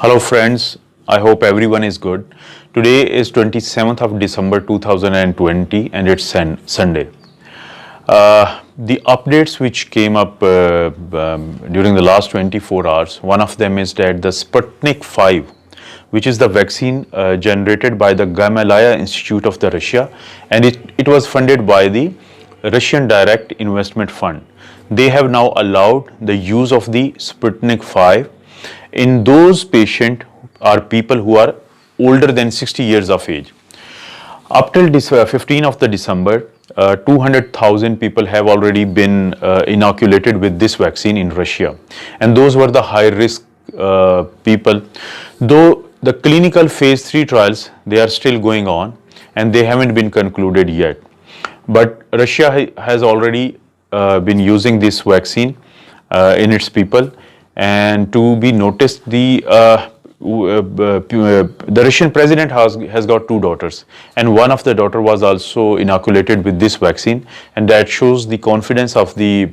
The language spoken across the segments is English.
Hello friends, I hope everyone is good. Today is 27th of December 2020 and it's Sunday. The updates which came up during the last 24 hours, one of them is that the Sputnik 5, which is the vaccine generated by the Gamaleya Institute of the Russia, and it was funded by the Russian Direct Investment Fund. They have now allowed the use of the Sputnik 5 in those patients or people who are older than 60 years of age. Up till this 15th of the December, 200,000 people have already been inoculated with this vaccine in Russia, and those were the high risk people. Though the clinical phase 3 trials, they are still going on and they haven't been concluded yet. But Russia has already been using this vaccine in its people, and to be noticed, the Russian president has got two daughters, and one of the daughter was also inoculated with this vaccine, and that shows the confidence of the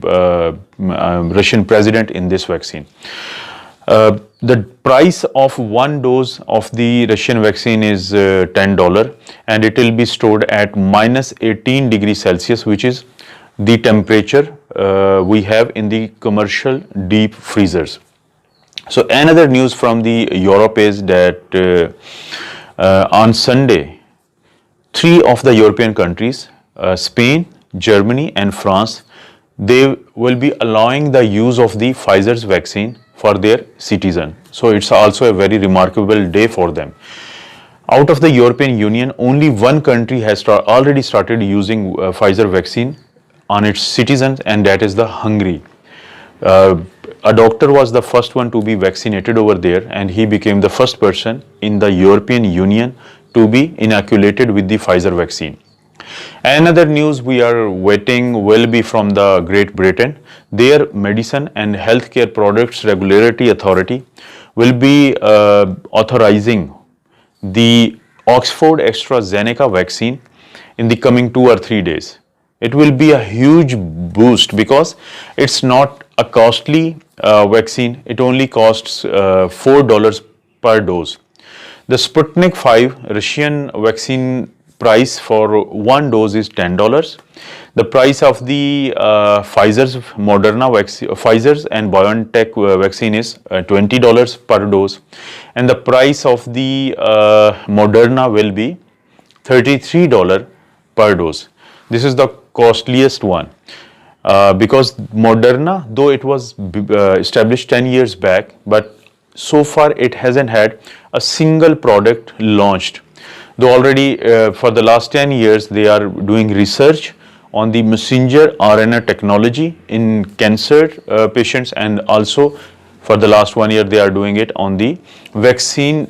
Russian president in this vaccine. The price of one dose of the Russian vaccine is $10, and it will be stored at minus 18 degrees Celsius, which is the temperature we have in the commercial deep freezers. So another news from the Europe is that on Sunday, 3 of the European countries, Spain, Germany and France, they will be allowing the use of the Pfizer's vaccine for their citizens. So it's also a very remarkable day for them. Out of the European Union, only one country has already started using Pfizer vaccine on its citizens, and that is the Hungary. A doctor was the first one to be vaccinated over there, and he became the first person in the European Union to be inoculated with the Pfizer vaccine. Another news we are waiting will be from the Great Britain. Their Medicine and Healthcare Products Regulatory Authority will be authorizing the Oxford AstraZeneca vaccine in the coming 2 or 3 days. It will be a huge boost because it's not a costly vaccine. It only costs $4 per dose. The Sputnik 5 Russian vaccine price for one dose is $10. The price of the Pfizer's and BioNTech vaccine is $20 per dose, and the price of the Moderna will be $33 per dose. This is the costliest one because Moderna, though it was established 10 years back, but so far it hasn't had a single product launched. Though already for the last 10 years they are doing research on the messenger RNA technology in cancer patients, and also for the last 1 year they are doing it on the vaccine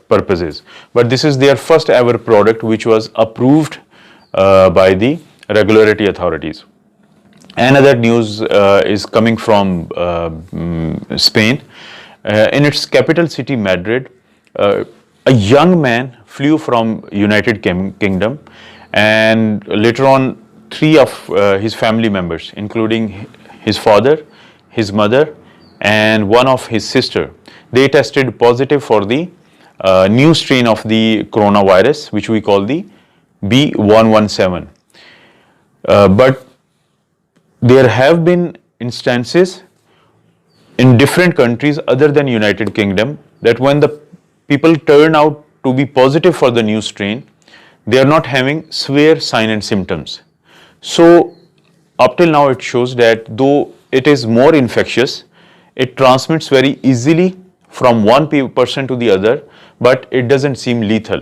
purposes. But this is their first ever product which was approved by the regulatory authorities. Another news is coming from Spain. In its capital city Madrid, a young man flew from United Kingdom, and later on 3 of his family members, including his father, his mother and one of his sister, they tested positive for the new strain of the coronavirus, which we call the B117. But there have been instances in different countries other than United Kingdom that when the people turn out to be positive for the new strain, they are not having severe signs and symptoms. So up till now it shows that though it is more infectious, it transmits very easily from one person to the other, but it doesn't seem lethal.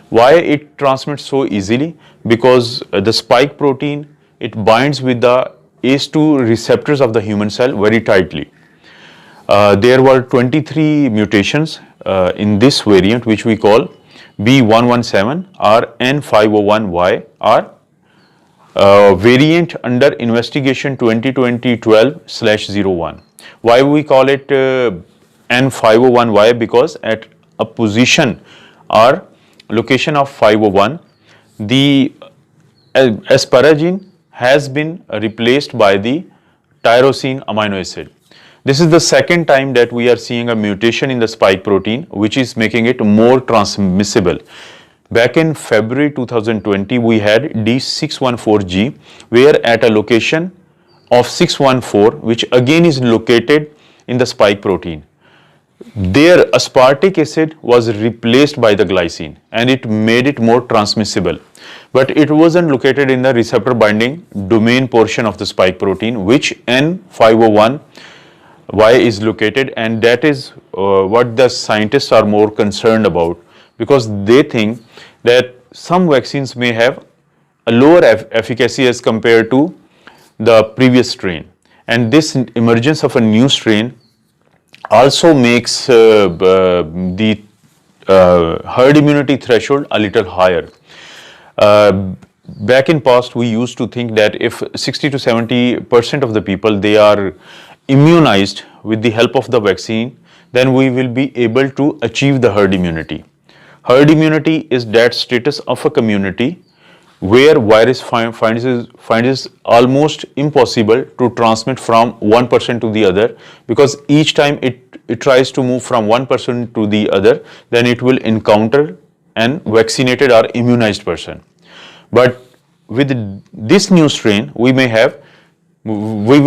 Why it transmits so easily? Because the spike protein, it binds with the ACE2 receptors of the human cell very tightly. There were 23 mutations in this variant, which we call B117 or N501Y, or variant under investigation 2020-12/01. Why we call it N501Y? Because at a position or location of 501, the asparagine has been replaced by the tyrosine amino acid. This is the second time that we are seeing a mutation in the spike protein, which is making it more transmissible. Back in February 2020, we had D614G, where at a location of 614, which again is located in the spike protein, there aspartic acid was replaced by the glycine and it made it more transmissible. But it wasn't located in the receptor binding domain portion of the spike protein, which N501Y is located, and that is what the scientists are more concerned about, because they think that some vaccines may have a lower efficacy as compared to the previous strain. And this emergence of a new strain also makes the herd immunity threshold a little higher. Back in past, we used to think that if 60 to 70% of the people, they are immunized with the help of the vaccine, then we will be able to achieve the herd immunity. Herd immunity is that status of a community where virus finds it almost impossible to transmit from one person to the other, because each time it tries to move from one person to the other, then it will encounter an vaccinated or immunized person. But with this new strain, we will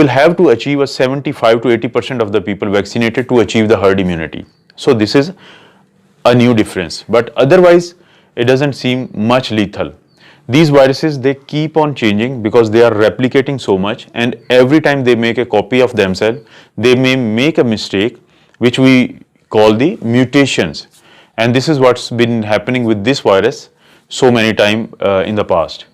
have to achieve a 75 to 80% of the people vaccinated to achieve the herd immunity. So this is a new difference, but otherwise it doesn't seem much lethal. These viruses, they keep on changing because they are replicating so much, and every time they make a copy of themselves, they may make a mistake, which we call the mutations. And this is what's been happening with this virus so many times in the past.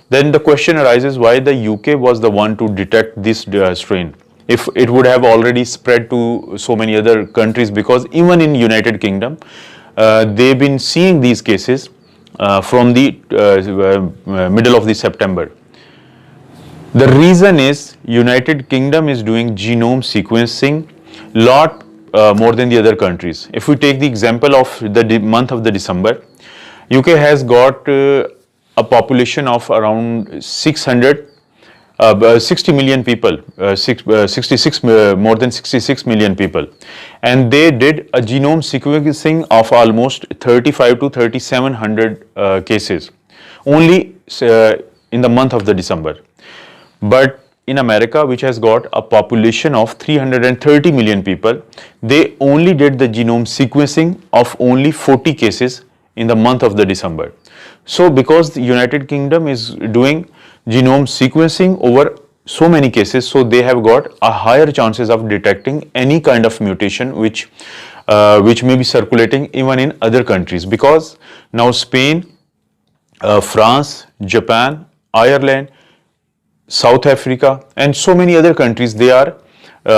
Then the question arises why the UK was the one to detect this strain, if it would have already spread to so many other countries, because even in United Kingdom, they've been seeing these cases from the middle of the September. The reason is United Kingdom is doing genome sequencing lot more than the other countries. If we take the example of the month of the December, UK has got a population of around 60 million people, more than 66 million people, and they did a genome sequencing of almost 35 to 3700 cases only in the month of the December. But in America, which has got a population of 330 million people, they only did the genome sequencing of only 40 cases in the month of the December. So because the United Kingdom is doing genome sequencing over so many cases, so they have got a higher chances of detecting any kind of mutation which may be circulating even in other countries, because now Spain, France, Japan, Ireland, South Africa and so many other countries, they are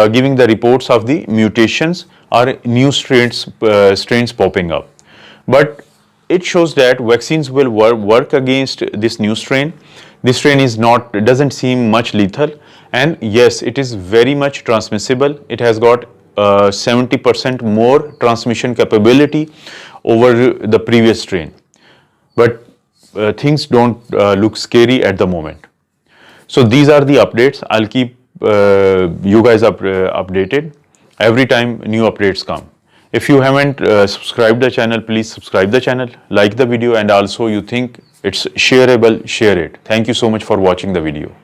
giving the reports of the mutations or new strains popping up. But it shows that vaccines will work against this new strain. This strain doesn't seem much lethal, and yes, it is very much transmissible. It has got 70% more transmission capability over the previous strain. But things don't look scary at the moment. So these are the updates. I'll keep you guys updated every time new updates come. If you haven't subscribed the channel, please subscribe the channel, like the video, and also you think it's shareable, share it. Thank you so much for watching the video.